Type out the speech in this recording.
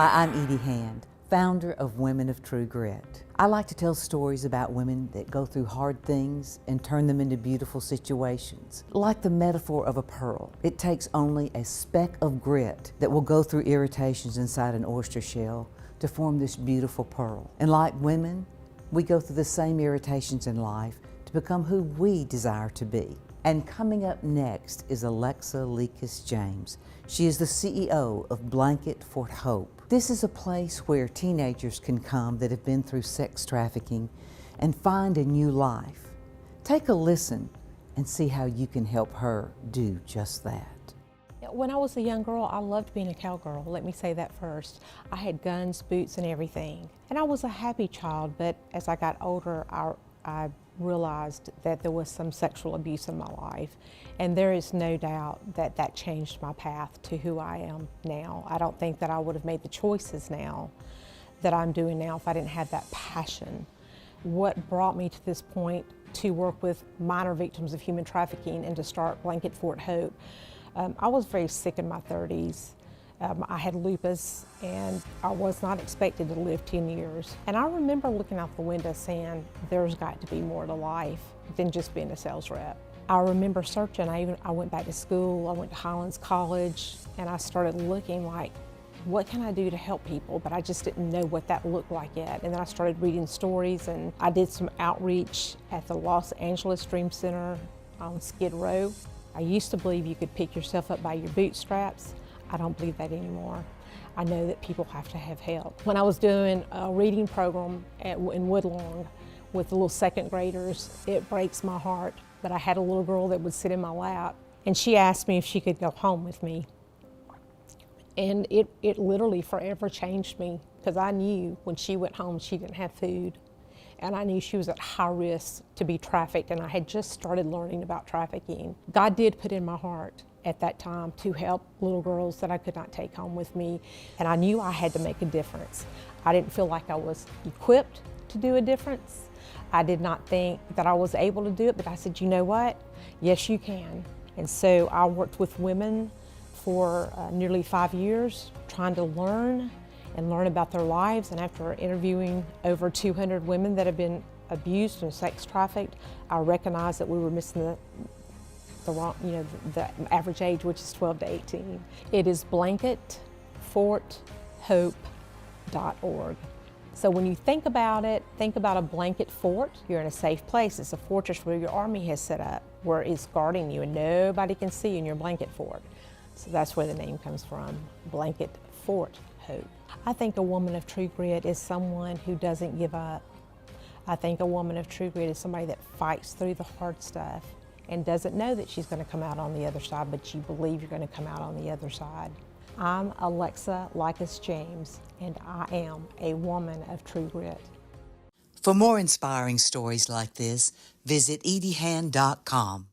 Hi, I'm Edie Hand, founder of Women of True Grit. I like to tell stories about women that go through hard things and turn them into beautiful situations. Like the metaphor of a pearl, it takes only a speck of grit that will go through irritations inside an oyster shell to form this beautiful pearl. And like women, we go through the same irritations in life to become who we desire to be. And coming up next is Alexa Likis-James. She is the CEO of Blanket Fort Hope. This is a place where teenagers can come that have been through sex trafficking and find a new life. Take a listen and see how you can help her do just that. When I was a young girl, I loved being a cowgirl. Let me say that first. I had guns, boots, and everything. And I was a happy child, but as I got older, I realized that there was some sexual abuse in my life. And there is no doubt that that changed my path to who I am now. I don't think that I would have made the choices now that I'm doing now if I didn't have that passion. What brought me to this point to work with minor victims of human trafficking and to start Blanket Fort Hope, I was very sick in my 30s. I had lupus and I was not expected to live 10 years. And I remember looking out the window saying, there's got to be more to life than just being a sales rep. I remember searching. I went back to school, I went to Highlands College, and I started looking like, what can I do to help people? But I just didn't know what that looked like yet. And then I started reading stories, and I did some outreach at the Los Angeles Dream Center on Skid Row. I used to believe you could pick yourself up by your bootstraps. I don't believe that anymore. I know that people have to have help. When I was doing a reading program in Woodlawn with the little second graders, it breaks my heart. But I had a little girl that would sit in my lap, and she asked me if she could go home with me. And it literally forever changed me, because I knew when she went home she didn't have food. And I knew she was at high risk to be trafficked, and I had just started learning about trafficking. God did put in my heart at that time to help little girls that I could not take home with me, and I knew I had to make a difference. I didn't feel like I was equipped to do a difference. I did not think that I was able to do it, but I said, you know what? Yes, you can. And so I worked with women for nearly 5 years, trying to learn about their lives. And after interviewing over 200 women that have been abused and sex trafficked, I recognized that we were missing the average age, which is 12 to 18. It is blanketforthope.org. So when you think about it, think about a blanket fort. You're in a safe place. It's a fortress where your army has set up, where it's guarding you and nobody can see you in your blanket fort. So that's where the name comes from, Blanket Fort Hope. I think a woman of true grit is someone who doesn't give up. I think a woman of true grit is somebody that fights through the hard stuff and doesn't know that she's going to come out on the other side, but you believe you're going to come out on the other side. I'm Alexa Likis-James, and I am a woman of true grit. For more inspiring stories like this, visit ediehand.com.